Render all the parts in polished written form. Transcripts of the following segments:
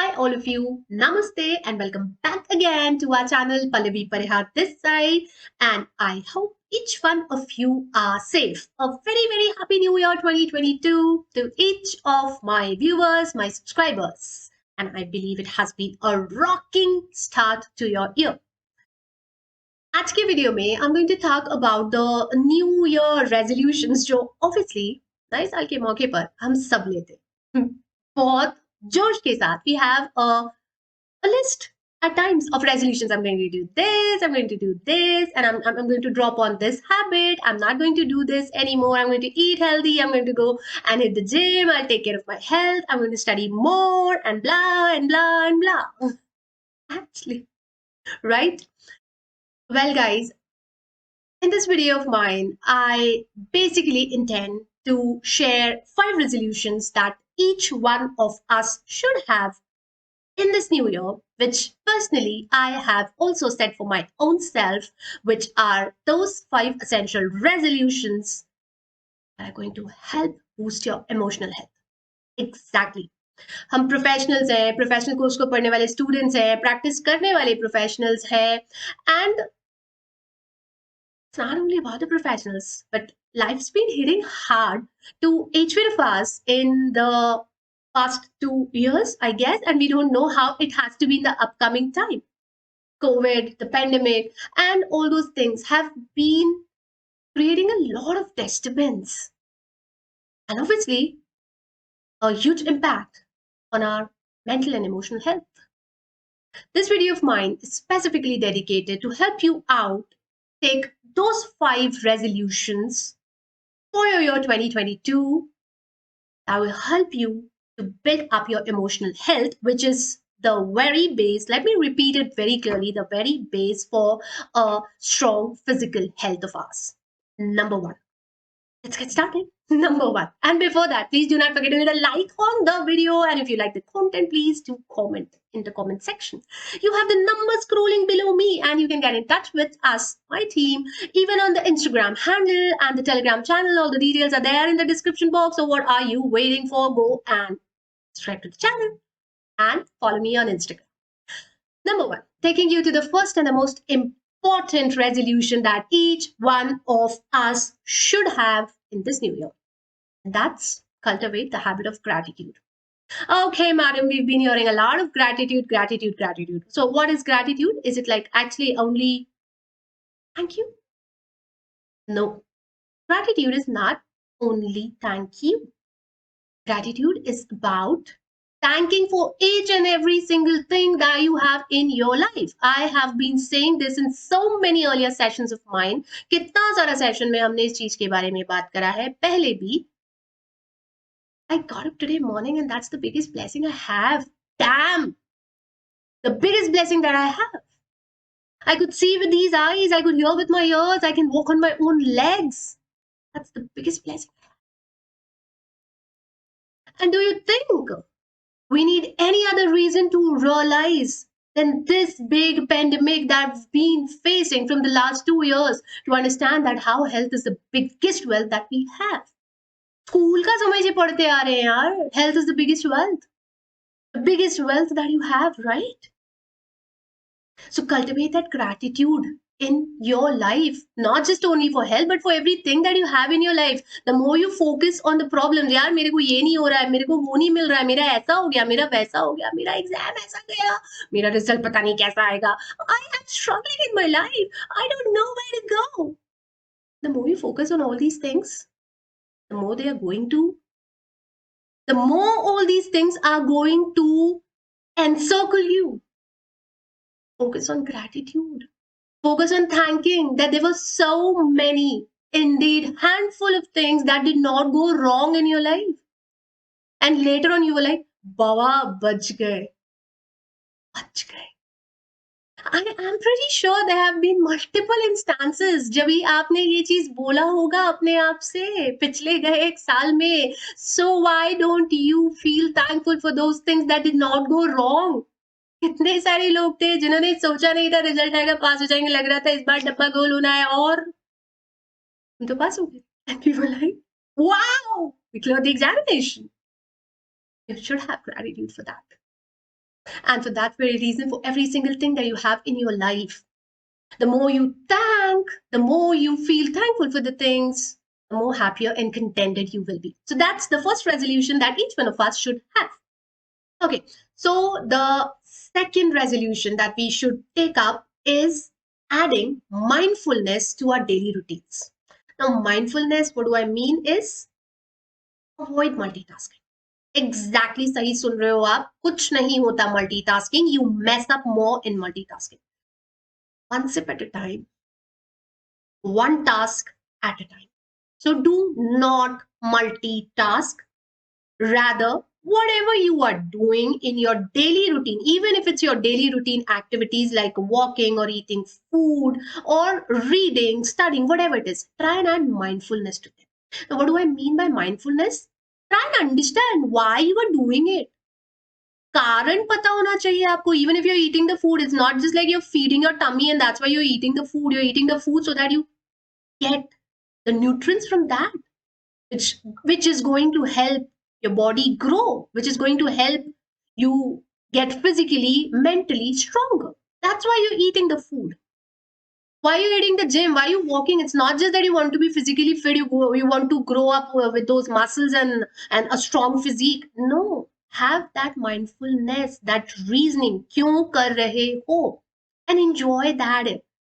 Hi, all of you. Namaste and welcome back again to our channel Pallavi Parihat this side. And I hope each one of you are safe. A very, very happy New Year 2022 to each of my viewers, my subscribers. And I believe it has been a rocking start to your year. आज के video में I'm going to talk about the New Year resolutions जो obviously नए साल के मौके पर हम सब लेते हैं बहुत जोश के साथ we have a list at times of resolutions. I'm going to do this, I'm going to do this, and I'm going to drop on this habit. I'm not going to do this anymore. I'm going to eat healthy. I'm going to go and hit the gym. I'll take care of my health. I'm going to study more and blah and blah and blah. Actually, right? Well, guys, in this video of mine, I basically intend to share 5 resolutions that each one of us should have in this new year, which personally I have also set for my own self, which are those 5 essential resolutions that are going to help boost your emotional health. Exactly. हम professionals हैं, professional course को पढ़ने वाले students हैं, practice करने वाले professionals हैं, and it's not only about the professionals, but life's been hitting hard to each one of us in the past 2 years, I guess, and we don't know how it has to be in the upcoming time. COVID, the pandemic, and all those things have been creating a lot of disturbance and obviously a huge impact on our mental and emotional health. This video of mine is specifically dedicated to help you out take those 5 resolutions for your year 2022 that will help you to build up your emotional health, which is the very base. Let me repeat it very clearly, the very base for a strong physical health of ours. Number 1. Let's get started. Number 1. And before that, please do not forget to hit a like on the video. And if you like the content, please do comment in the comment section. You have the numbers scrolling below me and you can get in touch with us, my team, even on the Instagram handle and the Telegram channel. All the details are there in the description box. So what are you waiting for? Go and subscribe to the channel and follow me on Instagram. Number 1, taking you to the first and the most important resolution that each one of us should have in this new year. And that's cultivate the habit of gratitude. Okay, madam, we've been hearing a lot of gratitude, gratitude, gratitude. So, what is gratitude? Is it like actually only thank you? No. Gratitude is not only thank you. Gratitude is about thanking for each and every single thing that you have in your life. I have been saying this in so many earlier sessions of mine. कितना सारा session में हमने इस चीज के बारे में बात करा है पहले भी. I got up today morning and that's the biggest blessing I have. Damn! The biggest blessing that I have. I could see with these eyes, I could hear with my ears, I can walk on my own legs. That's the biggest blessing. And do you think we need any other reason to realize than this big pandemic that we've been facing from the last 2 years to understand that how health is the biggest wealth that we have? School का समय से पढ़ते आ रहे हैं यार. Health is the biggest wealth that you have, right? So cultivate that gratitude in your life, not just only for health but for everything that you have in your life. The more you focus on the problems, यार मेरे को ये नहीं हो रहा है, मेरे को वो नहीं मिल रहा है, मेरा ऐसा हो गया, मेरा वैसा हो गया, मेरा एग्जाम ऐसा गया, मेरा रिजल्ट पता नहीं कैसा आएगा, I am struggling in my life, I don't know where to go. The more you focus on all these things, the more they are going to, the more all these things are going to encircle you. Focus on gratitude. Focus on thanking that there were so many, indeed, handful of things that did not go wrong in your life. And later on, you were like, Bawa, bach gaye. Bach gaye. I am pretty sure there have been multiple instances जब भी आपने ये चीज बोला होगा अपने आप से पिछले गए 1 साल में. So why don't you feel thankful for those things that did not go wrong? कितने सारे लोग थे जिन्होंने सोचा नहीं था रिजल्ट आएगा, पास हो जाएंगे, लग रहा था इस बार डब्बा गोल होना है और हम तो पास हो गए. And we were like, wow, we cleared the examination. You should have gratitude for that. And for that very reason, for every single thing that you have in your life, the more you thank, the more you feel thankful for the things, the more happier and contented you will be. So that's the first resolution that each one of us should have. Okay, so the second resolution that we should take up is adding mindfulness to our daily routines. Now, mindfulness, what do I mean is avoid multitasking. Exactly सही सुन रहे हो आप, कुछ नहीं होता multitasking. You mess up more in multitasking. One sip at a time, one task at a time. So do not multitask. Rather, whatever you are doing in your daily routine, even if it's your daily routine activities like walking or eating food or reading, studying, whatever it is, try and add mindfulness to it. Now, what do I mean by mindfulness? Try and understand why you are doing it. कारण पता होना चाहिए आपको. Even if you're eating the food, it's not just like you're feeding your tummy and that's why you're eating the food. You're eating the food so that you get the nutrients from that, which is going to help your body grow, which is going to help you get physically, mentally stronger. That's why you're eating the food. Why are you eating the gym? Why are you walking? It's not just that you want to be physically fit, you want to grow up with those muscles and a strong physique. No, have that mindfulness, that reasoning. Kyun kar rahe ho? And enjoy that.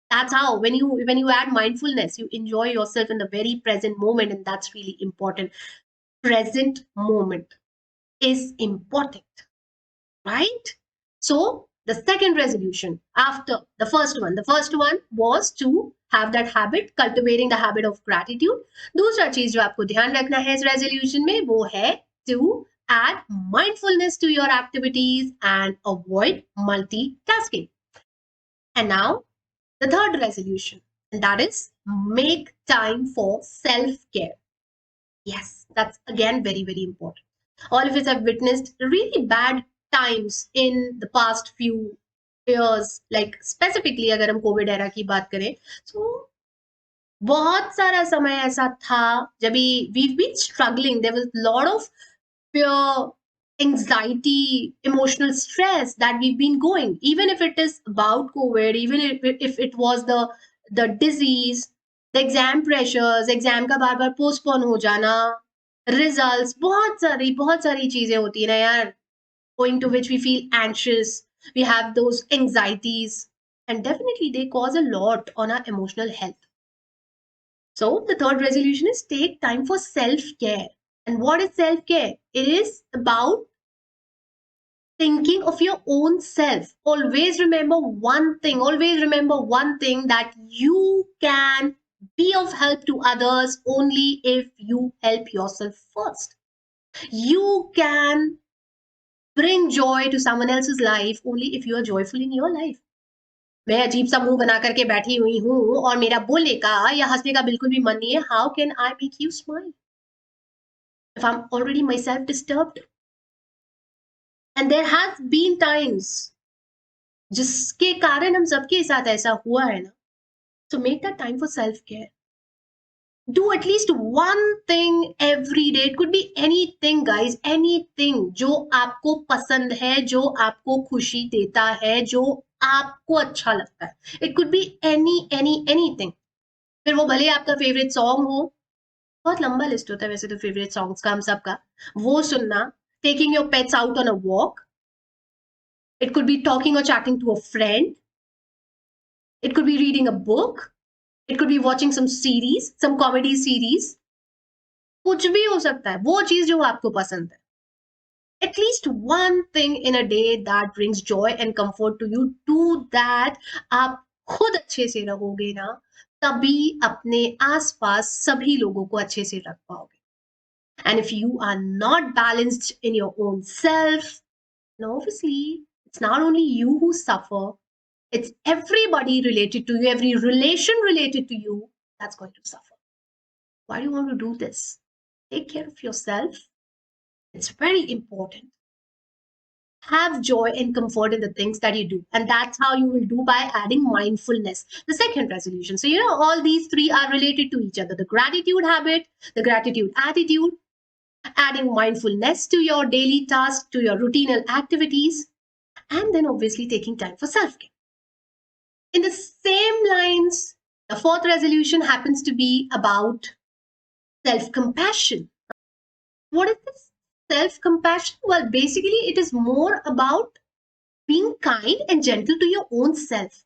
That's how when you add mindfulness, you enjoy yourself in the very present moment, and that's really important. Present moment is important, right? So the second resolution after the first one was to have that habit, cultivating the habit of gratitude. दूसरा चीज जो आपको ध्यान रखना है इस resolution में वो है to add mindfulness to your activities and avoid multitasking. And now the third resolution, and that is make time for self-care. Yes, that's again very, very important. All of us have witnessed really bad times in the past few years, like specifically अगर हम Covid era की बात करें, so बहुत सारा समय ऐसा था जब we've been struggling. There was a lot of fear, anxiety, emotional stress that we've been going. Even if it is about COVID, even if it was the disease, the exam pressures, exam का बार बार postpone हो जाना, results, बहुत सारी चीजें होती है ना यार, owing to which we feel anxious, we have those anxieties, and definitely they cause a lot on our emotional health. So the third resolution is take time for self-care. And what is self-care? It is about thinking of your own self. Always remember one thing. Always remember one thing, that you can be of help to others only if you help yourself first. You can bring joy to someone else's life only if you are joyful in your life. मैं अजीब सा मुंह बना करके बैठी हुई हूँ और मेरा बोलने का या हंसने का बिल्कुल भी मन नहीं है. How can I make you smile if I'm already myself disturbed? And there has been times जिसके कारण हम सबके साथ ऐसा हुआ है ना. So make that time for self-care. Do at least one thing every day. It could be anything, guys, anything जो आपको पसंद है, जो आपको खुशी देता है, जो आपको अच्छा लगता है. It could be anything. फिर वो भले आपका फेवरेट सॉन्ग हो, बहुत लंबा लिस्ट होता है वैसे तो फेवरेट सॉन्ग्स का हम सबका, वो सुनना, taking your pets out on a walk. It could be talking or chatting to a friend. It could be reading a book. It could be watching some series, some comedy series. कुछ भी हो सकता है, वो चीज जो आपको पसंद है. At least one thing in a day that brings joy and comfort to you. Do that. आप खुद अच्छे से रहोगे ना, तभी अपने आसपास सभी लोगों को अच्छे से रख पाओगे. And if you are not balanced in your own self, then obviously it's not only you who suffer, it's everybody related to you, every relation related to you that's going to suffer. Why do you want to do this? Take care of yourself. It's very important. Have joy and comfort in the things that you do. And that's how you will do by adding mindfulness. The second resolution. So, all these three are related to each other. The gratitude habit, the gratitude attitude, adding mindfulness to your daily tasks, to your routine activities, and then obviously taking time for self-care. In the same lines, the fourth resolution happens to be about self-compassion. What is this self-compassion? Well, basically, it is more about being kind and gentle to your own self.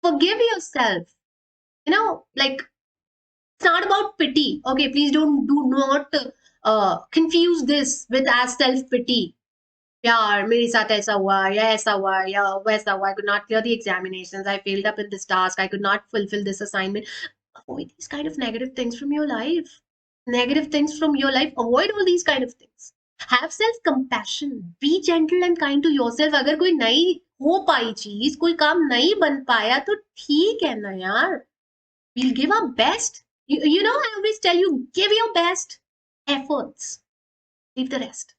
Forgive yourself. Like, it's not about pity. Okay, please do not confuse this with as self-pity. यार मेरे साथ ऐसा हुआ या ऐसा हुआ या वैसा हुआ. I could not clear the examinations. I failed up in this task. I could not fulfill this assignment. Avoid these kind of negative things from your life. Negative things from your life. Avoid all these kind of things. Have self-compassion. Be gentle and kind to yourself. अगर कोई नहीं हो पाई चीज, कोई काम नहीं बन पाया तो ठीक है ना यार. We'll give our best. I always tell you, give your best efforts. Leave the rest.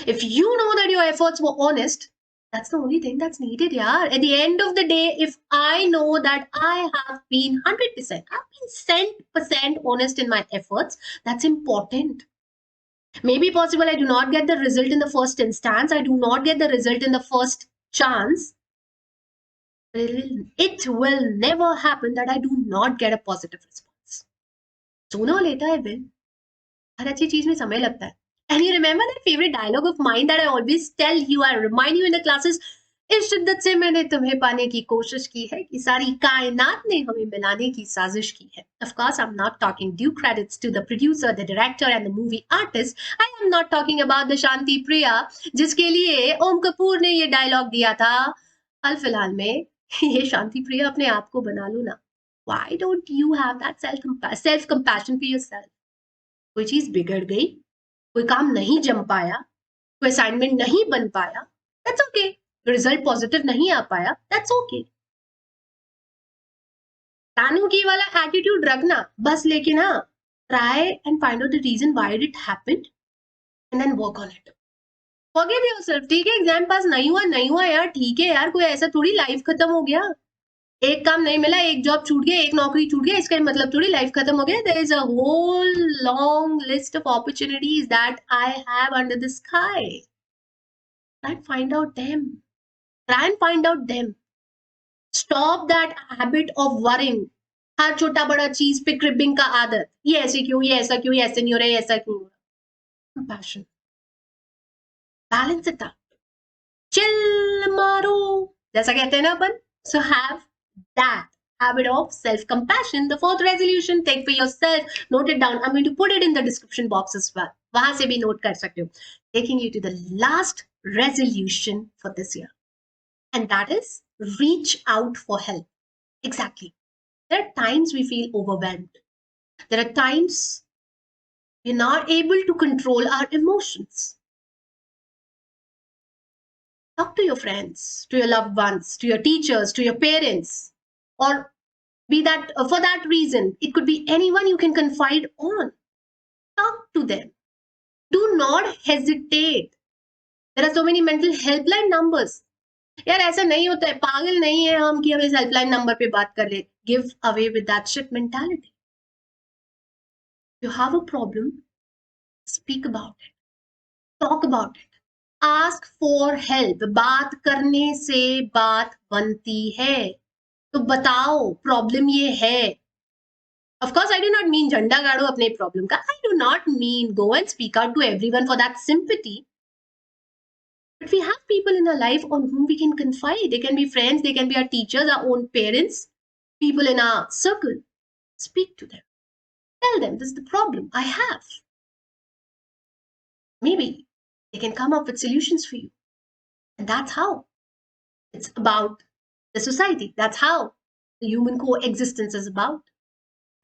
If you know that your efforts were honest, that's the only thing that's needed, yeah. At the end of the day, if I know that I have been 100%, I've been 100% honest in my efforts, that's important. Maybe possible I do not get the result in the first instance, I do not get the result in the first chance, but it will never happen that I do not get a positive response. Sooner or later, I will. हर अच्छी चीज में समय लगता है. And you remember that favorite dialogue of mine that I always tell you, I remind you in the classes, इस शिद्दत से मैंने तुम्हें पाने की कोशिश की है कि सारी कायनात ने हमें मिलाने की साजिश की है. Of course, I'm not talking due credits to the producer, the director and the movie artist. I am not talking about the Shanti Priya, जिसके लिए ओम कपूर ने ये डायलॉग दिया था. हाल फिलहाल में ये शांति प्रिया अपने आप को बना लो ना. Why don't you have that self-compassion for yourself? कोई चीज बिगड़ गई, कोई काम नहीं जम पाया, कोई असाइनमेंट नहीं बन पाया, दैट्स ओके. रिजल्ट पॉजिटिव नहीं आ पाया, दैट्स ओके. तानु की वाला एटीट्यूड रखना बस, लेकिन हाँ, try and find out the reason why it happened and then work on it. Forgive yourself. ठीक है, एग्जाम पास नहीं हुआ यार, ठीक है यार, कोई ऐसा थोड़ी लाइफ खत्म हो गया. एक काम नहीं मिला, एक जॉब छूट गया, एक नौकरी छूट गया, इसका मतलब थोड़ी लाइफ खत्म हो गया. There is a whole long list of opportunities that I have under the sky. Try and find out them. Try and find out them. Stop that habit of worrying. हर छोटा बड़ा चीज पे क्रिबिंग का आदत. ये ऐसे क्यों, ये ऐसा क्यों, ये ऐसे नहीं हो रहा, ये ऐसा क्यों हो रहा. Compassion. Balance it out. Chill मारो, जैसा कहते हैं ना अपन. So have that habit of self-compassion. The fourth resolution, take for yourself. Note it down. I'm going to put it in the description box as well. वहां से भी note कर सकते हो. Taking you to the last resolution for this year, and that is reach out for help. Exactly. There are times we feel overwhelmed. There are times we're not able to control our emotions. Talk to your friends, to your loved ones, to your teachers, to your parents, or be that for that reason, it could be anyone you can confide on. Talk to them. Do not hesitate. There are so many mental helpline numbers. यार ऐसा नहीं होता है, पागल नहीं है हम कि हमें हेल्पलाइन नंबर पे बात कर ले. Give away with that shit mentality. You have a problem, speak about it. Talk about it. Ask for help. बात करने से बात बनती है. तो बताओ प्रॉब्लम ये है. Of course, I do not mean झंडा गाड़ो अपने प्रॉब्लम का. I do not mean go and speak out to everyone for that sympathy. But we have people in our life on whom we can confide. They can be friends, they can be our teachers, our own parents, people in our circle. Speak to them. Tell them this is the problem I have. Maybe they can come up with solutions for you. And that's how it's about the society. That's how the human coexistence is about.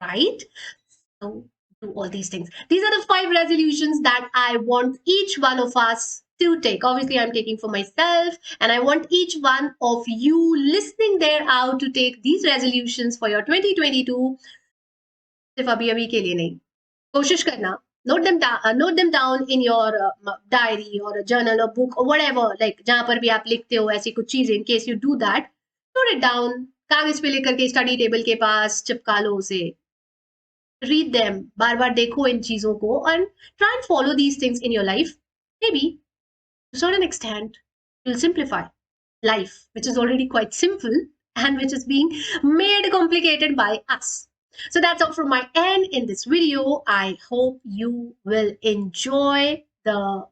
Right? So do all these things. These are the 5 resolutions that I want each one of us to take. Obviously, I'm taking for myself, and I want each one of you listening there out to take these resolutions for your 2022. सिर्फ अभी के लिए नहीं. कोशिश करना. Note them down in your diary or a journal or book or whatever, like जहां पर भी आप लिखते हो ऐसी कुछ चीजें. In case you do that, note it down. कागज पे लिख करके स्टडी टेबल के पास चिपका लो उसे. Read them. बार बार देखो इन चीजों को and try and follow these things in your life. Maybe to a certain extent, You'll simplify life, which is already quite simple and which is being made complicated by us. So that's all from my end in this video. I hope you will enjoy the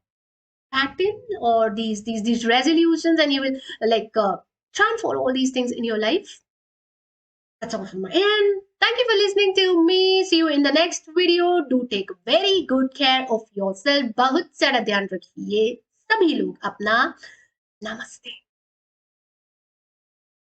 pattern or these resolutions, and you will try and follow all these things in your life. That's all from my end. Thank you for listening to me. See you in the next video. Do take very good care of yourself. बहुत सारा ध्यान रखिए सभी लोग अपना. Namaste.